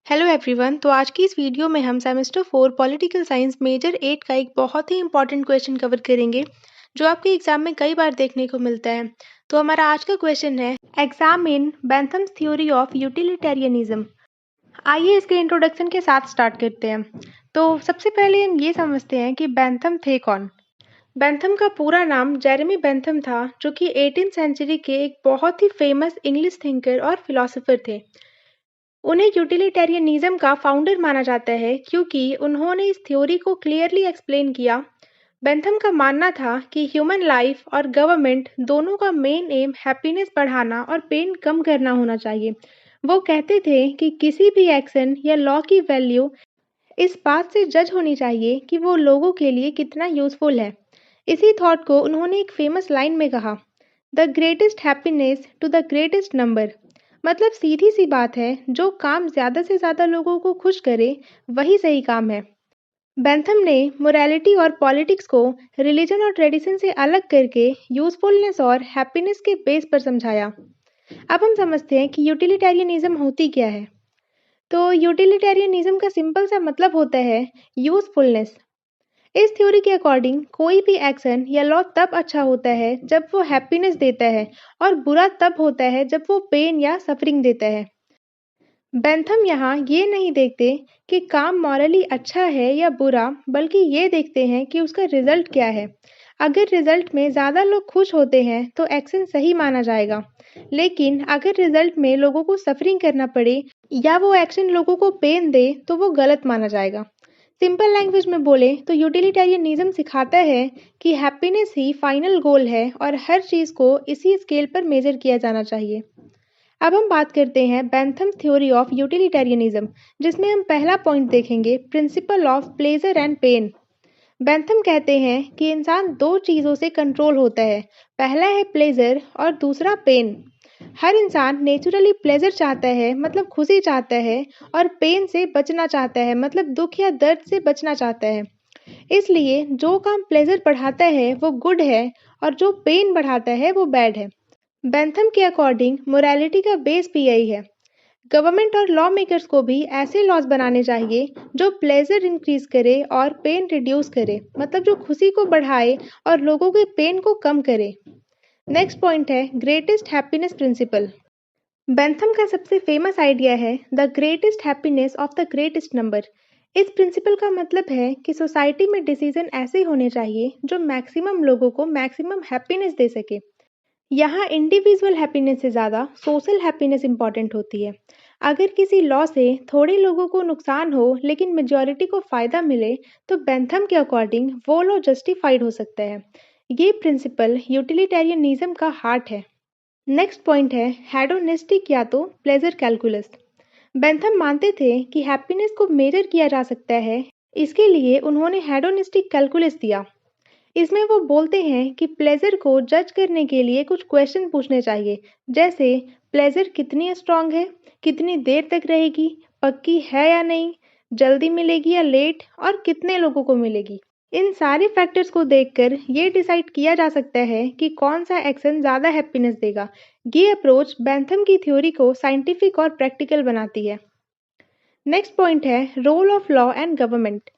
Hello everyone. तो आज की इस वीडियो में हम सेमेस्टर 4 पॉलिटिकल साइंस मेजर 8 का एक बहुत ही इंपॉर्टेंट क्वेश्चन कवर करेंगे जो आपके एग्जाम में कई बार देखने को मिलता है। तो हमारा आज का क्वेश्चन है एग्जामिन बेंथम्स थ्योरी ऑफ यूटिलिटेरियनिज्म। आइए इसके इंट्रोडक्शन के साथ स्टार्ट करते हैं। तो सबसे पहले हम ये समझते हैं कि बेंथम थे कौन। बेंथम का पूरा नाम जेरेमी बेंथम था, जो कि 18th सेंचुरी के एक बहुत ही फेमस इंग्लिश थिंकर और फिलोसोफर थे। उन्हें यूटिलिटेरियनिज्म का फाउंडर माना जाता है क्योंकि उन्होंने इस थ्योरी को क्लियरली एक्सप्लेन किया। बेंथम का मानना था कि ह्यूमन लाइफ और गवर्नमेंट दोनों का मेन एम हैप्पीनेस बढ़ाना और पेन कम करना होना चाहिए। वो कहते थे कि किसी भी एक्शन या लॉ की वैल्यू इस बात से जज होनी चाहिए कि वो लोगों के लिए कितना यूजफुल है। इसी थॉट को उन्होंने एक फेमस लाइन में कहा, the greatest happiness to the greatest number. मतलब सीधी सी बात है, जो काम ज़्यादा से ज़्यादा लोगों को खुश करे वही सही काम है। बेंथम ने मोरालिटी और पॉलिटिक्स को रिलीजन और ट्रेडिशन से अलग करके यूजफुलनेस और हैप्पीनेस के बेस पर समझाया। अब हम समझते हैं कि यूटिलिटेरियनिज्म होती क्या है। तो यूटिलिटेरियनिज्म का सिंपल सा मतलब होता है यूजफुलनेस। इस थ्योरी के अकॉर्डिंग कोई भी एक्शन या लॉ तब अच्छा होता है जब वो हैप्पीनेस देता है, और बुरा तब होता है जब वो पेन या सफरिंग देता है। बेंथम यहाँ ये नहीं देखते कि काम मॉरली अच्छा है या बुरा, बल्कि ये देखते हैं कि उसका रिजल्ट क्या है। अगर रिजल्ट में ज़्यादा लोग खुश होते हैं तो एक्शन सही माना जाएगा, लेकिन अगर रिजल्ट में लोगों को सफरिंग करना पड़े या वो एक्शन लोगों को पेन दे तो वो गलत माना जाएगा। सिंपल लैंग्वेज में बोले तो यूटिलिटेरियनिज्म सिखाता है कि हैप्पीनेस ही फाइनल गोल है और हर चीज़ को इसी स्केल पर मेजर किया जाना चाहिए। अब हम बात करते हैं बेंथम्स थ्योरी ऑफ यूटिलिटेरियनिज्म, जिसमें हम पहला पॉइंट देखेंगे, principle of pleasure and pain. Bentham कहते हैं कि इंसान दो चीज़ों से कंट्रोल होता है, पहला है प्लेजर और दूसरा पेन। हर इंसान नेचुरली प्लेजर चाहता है, मतलब खुशी चाहता है, और पेन से बचना चाहता है, मतलब दुख या दर्द से बचना चाहता है। इसलिए जो काम प्लेजर बढ़ाता है वो गुड है, और जो पेन बढ़ाता है वो बैड है। बेंथम के अकॉर्डिंग मोरालिटी का बेस भी यही है। गवर्नमेंट और लॉ मेकर्स को भी ऐसे लॉज बनाने चाहिए जो प्लेजर इंक्रीज करे और पेन रिड्यूस करे, मतलब जो खुशी को बढ़ाए और लोगों के पेन को कम करे। नेक्स्ट पॉइंट है ग्रेटेस्ट हैप्पीनेस प्रिंसिपल। बेंथम का सबसे फेमस आइडिया है the greatest happiness of the greatest number. इस प्रिंसिपल का मतलब है कि सोसाइटी में डिसीजन ऐसे होने चाहिए जो मैक्सिमम लोगों को मैक्सिमम हैप्पीनेस दे सके। यहाँ इंडिविजुअल हैप्पीनेस से ज़्यादा सोशल हैप्पीनेस इंपॉर्टेंट होती है। अगर किसी लॉ से थोड़े लोगों को नुकसान हो लेकिन मेजॉरिटी को फ़ायदा मिले, तो बेंथम के अकॉर्डिंग वो लॉ जस्टिफाइड हो सकता है। ये प्रिंसिपल यूटिलिटेरियनिज्म का हार्ट है। नेक्स्ट पॉइंट है हेडोनिस्टिक या तो प्लेजर कैलकुलस। बेंथम मानते थे कि हैप्पीनेस को मेजर किया जा सकता है, इसके लिए उन्होंने हेडोनिस्टिक कैलकुलस दिया। इसमें वो बोलते हैं कि प्लेजर को जज करने के लिए कुछ क्वेश्चन पूछने चाहिए, जैसे प्लेजर कितनी स्ट्रांग है, कितनी देर तक रहेगी, पक्की है या नहीं, जल्दी मिलेगी या लेट, और कितने लोगों को मिलेगी। इन सारे फैक्टर्स को देखकर ये डिसाइड किया जा सकता है कि कौन सा एक्शन ज़्यादा हैप्पीनेस देगा। ये अप्रोच बेंथम की थ्योरी को साइंटिफिक और प्रैक्टिकल बनाती है। नेक्स्ट पॉइंट है role of law and government.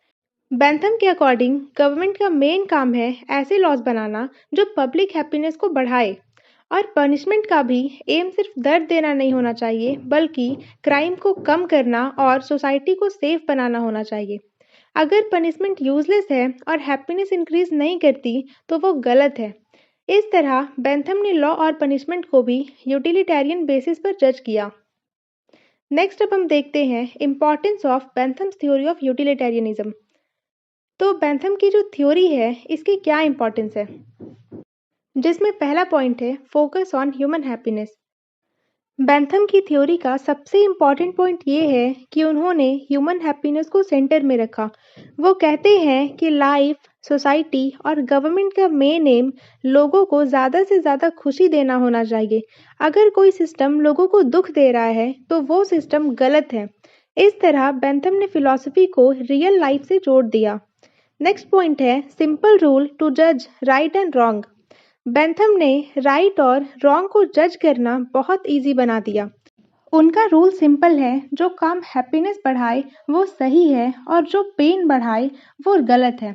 Bentham के अकॉर्डिंग गवर्नमेंट का मेन काम है ऐसे लॉज बनाना जो पब्लिक हैप्पीनेस को बढ़ाए, और पनिशमेंट का भी एम सिर्फ दर्द देना नहीं होना चाहिए, बल्कि क्राइम को कम करना और सोसाइटी को सेफ बनाना होना चाहिए। अगर पनिशमेंट यूजलेस है और हैप्पीनेस इंक्रीज नहीं करती तो वो गलत है। इस तरह बेंथम ने लॉ और पनिशमेंट को भी यूटिलिटेरियन बेसिस पर जज किया। नेक्स्ट अब हम देखते हैं importance of Bentham's theory of utilitarianism. तो बेंथम की जो थ्योरी है इसकी क्या इंपॉर्टेंस है, जिसमें पहला पॉइंट है focus on human happiness. Bentham की थ्योरी का सबसे इम्पॉर्टेंट पॉइंट ये है कि उन्होंने ह्यूमन हैप्पीनेस को सेंटर में रखा। वो कहते हैं कि लाइफ, सोसाइटी और गवर्नमेंट का मेन एम लोगों को ज़्यादा से ज़्यादा खुशी देना होना चाहिए। अगर कोई सिस्टम लोगों को दुख दे रहा है तो वो सिस्टम गलत है। इस तरह बेंथम ने फिलॉसफी को रियल लाइफ से जोड़ दिया। नेक्स्ट पॉइंट है सिंपल रूल टू जज राइट एंड रॉन्ग। बेंथम ने राइट और रॉन्ग को जज करना बहुत इजी बना दिया। उनका रूल सिंपल है, जो काम हैप्पीनेस बढ़ाए वो सही है और जो पेन बढ़ाए वो गलत है।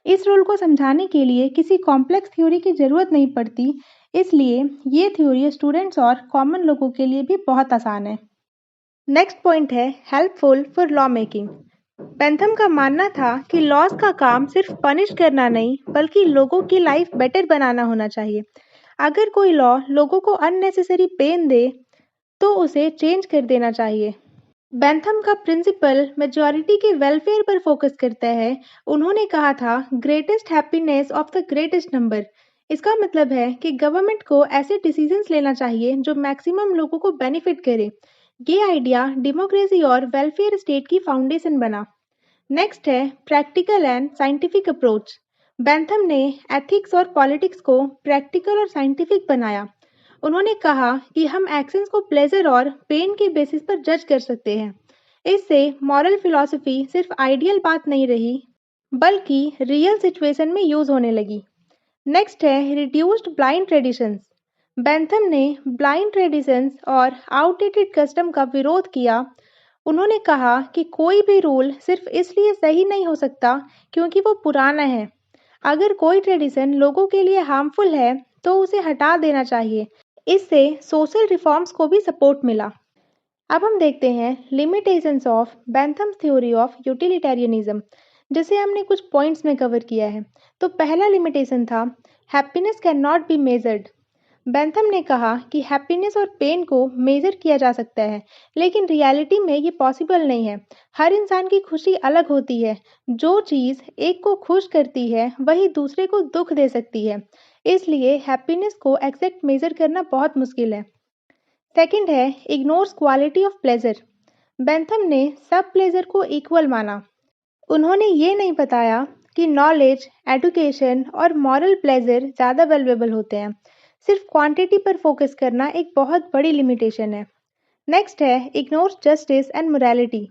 इस रूल को समझाने के लिए किसी कॉम्प्लेक्स थ्योरी की ज़रूरत नहीं पड़ती, इसलिए ये थ्योरी स्टूडेंट्स और कॉमन लोगों के लिए भी बहुत आसान है। नेक्स्ट पॉइंट है helpful for law making. Bentham का मानना था कि लॉज का काम सिर्फ पनिश करना नहीं बल्कि लोगों की लाइफ बेटर बनाना होना चाहिए। अगर कोई लॉ लोगों को अननेसेसरी पेन दे तो उसे चेंज कर देना चाहिए। बेंथम का प्रिंसिपल मेजॉरिटी के वेलफेयर पर फोकस करता है। उन्होंने कहा था greatest happiness of the greatest number. इसका मतलब है कि गवर्नमेंट को ऐसे डिसीजंस लेना चाहिए जो मैक्सिमम लोगों को बेनिफिट करे। ये आइडिया डेमोक्रेसी और वेलफेयर स्टेट की फाउंडेशन बना। नेक्स्ट है practical and scientific approach. Bentham ने एथिक्स और पॉलिटिक्स को प्रैक्टिकल और साइंटिफिक बनाया। उन्होंने कहा कि हम एक्शंस को प्लेजर और पेन के बेसिस पर जज कर सकते हैं। इससे मॉरल फिलॉसफी सिर्फ आइडियल बात नहीं रही बल्कि रियल सिचुएशन में यूज होने लगी। नेक्स्ट है रिड्यूस्ड ब्लाइंड ट्रेडिशंस। बेंथम ने ब्लाइंड ट्रेडिशंस और आउटडेटेड कस्टम का विरोध किया। उन्होंने कहा कि कोई भी रूल सिर्फ इसलिए सही नहीं हो सकता क्योंकि वो पुराना है। अगर कोई ट्रेडिशन लोगों के लिए हार्मफुल है तो उसे हटा देना चाहिए। इससे सोशल रिफॉर्म्स को भी सपोर्ट मिला। अब हम देखते हैं limitations of Bentham's theory of utilitarianism, जिसे हमने कुछ पॉइंट्स में कवर किया है। तो पहला लिमिटेशन था happiness can not be measured. Bentham ने कहा कि हैप्पीनेस और पेन को मेजर किया जा सकता है, लेकिन रियलिटी में ये पॉसिबल नहीं है। हर इंसान की खुशी अलग होती है। जो चीज़ एक को खुश करती है वही दूसरे को दुख दे सकती है। इसलिए हैप्पीनेस को एग्जैक्ट मेजर करना बहुत मुश्किल है। सेकंड है ignores quality of pleasure. Bentham ने सब प्लेजर को इक्वल माना। उन्होंने ये नहीं बताया कि नॉलेज, एजुकेशन और मॉरल प्लेजर ज़्यादा वैल्यूएबल होते हैं। सिर्फ क्वांटिटी पर फोकस करना एक बहुत बड़ी लिमिटेशन है। नेक्स्ट है ignores justice and morality.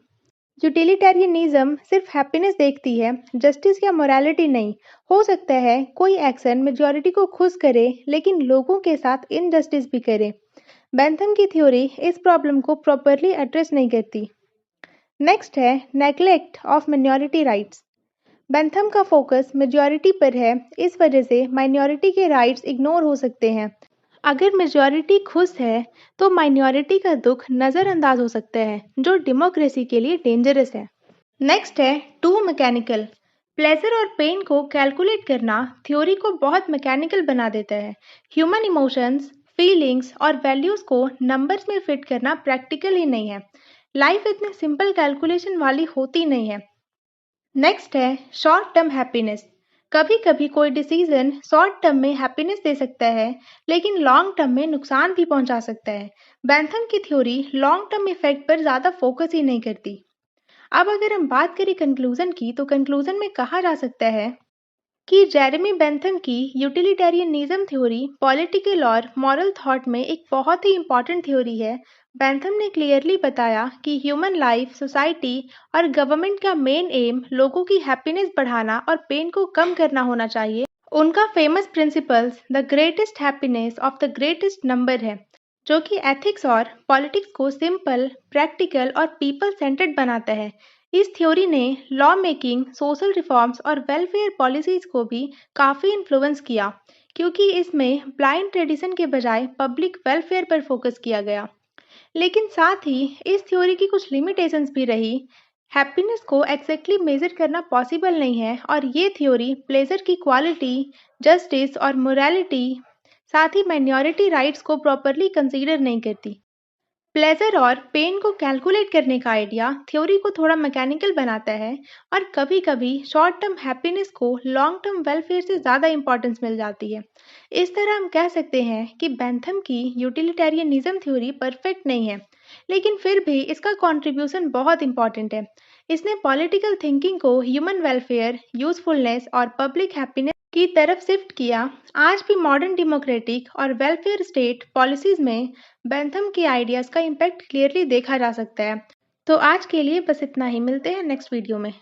Utilitarianism सिर्फ हैप्पीनेस देखती है, जस्टिस या मोरालिटी नहीं। हो सकता है कोई एक्शन मेजॉरिटी को खुश करे लेकिन लोगों के साथ इनजस्टिस भी करे। बेंथम की थ्योरी इस प्रॉब्लम को प्रॉपरली एड्रेस नहीं करती। नेक्स्ट है neglect of minority rights. Bentham का फोकस मेजॉरिटी पर है, इस वजह से माइनॉरिटी के राइट्स इग्नोर हो सकते हैं। अगर मेजॉरिटी खुश है तो माइनॉरिटी का दुख नज़रअंदाज हो सकता है, जो डेमोक्रेसी के लिए डेंजरस है। नेक्स्ट है टू मैकेनिकल। प्लेजर और पेन को कैलकुलेट करना थ्योरी को बहुत मैकेनिकल बना देता है। ह्यूमन इमोशंस, फीलिंग्स और वैल्यूज को नंबर्स में फिट करना प्रैक्टिकल ही नहीं है। लाइफ इतनी सिंपल कैलकुलेशन वाली होती नहीं है। नेक्स्ट है शॉर्ट टर्म हैप्पीनेस। कभी कभी कोई डिसीजन शॉर्ट टर्म में हैप्पीनेस दे सकता है, लेकिन लॉन्ग टर्म में नुकसान भी पहुंचा सकता है। बेंथम की थ्योरी लॉन्ग टर्म इफेक्ट पर ज़्यादा फोकस ही नहीं करती। अब अगर हम बात करें कंक्लूजन की, तो कंक्लूजन में कहा जा सकता है कि जेरेमी बेंथम की यूटिलिटेरियनिज्म थ्योरी पॉलिटिकल और मॉरल थॉट में एक बहुत ही इंपॉर्टेंट थ्योरी है। बेंथम ने क्लियरली बताया कि ह्यूमन लाइफ, सोसाइटी और गवर्नमेंट का मेन एम लोगों की हैप्पीनेस बढ़ाना और पेन को कम करना होना चाहिए। उनका famous principles the greatest happiness of the greatest number है, जो कि एथिक्स और पॉलिटिक्स को सिंपल, प्रैक्टिकल और पीपल सेंटर्ड बनाता है। इस थ्योरी ने लॉ मेकिंग, सोशल रिफॉर्म्स और वेलफेयर पॉलिसीज को भी काफ़ी इन्फ्लुएंस किया, क्योंकि इसमें ब्लाइंड ट्रेडिशन के बजाय पब्लिक वेलफेयर पर फोकस किया गया। लेकिन साथ ही इस थ्योरी की कुछ लिमिटेशंस भी रही। हैप्पीनेस को एग्जैक्टली मेजर करना पॉसिबल नहीं है और ये थ्योरी प्लेजर की क्वालिटी, जस्टिस और मोरालिटी, साथ ही माइनॉरिटी राइट्स को प्रॉपरली कंसीडर नहीं करती। प्लेजर और पेन को कैलकुलेट करने का आइडिया थ्योरी को थोड़ा मैकेनिकल बनाता है और कभी-कभी शॉर्ट टर्म हैप्पीनेस को लॉन्ग टर्म वेलफेयर से ज़्यादा इंपॉर्टेंस मिल जाती है। इस तरह हम कह सकते हैं कि बेंथम की यूटिलिटेरियनिज्म थ्योरी परफेक्ट नहीं है, लेकिन फिर भी इसका कंट्रीब्यूशन बहुत इंपॉर्टेंट है। इसने पॉलिटिकल थिंकिंग को ह्यूमन वेलफेयर, यूजफुलनेस और पब्लिक हैप्पीनेस की तरफ शिफ्ट किया। आज भी मॉडर्न डेमोक्रेटिक और वेलफेयर स्टेट पॉलिसीज में बेंथम के आइडियाज़ का इम्पैक्ट क्लियरली देखा जा सकता है। तो आज के लिए बस इतना ही, मिलते हैं नेक्स्ट वीडियो में।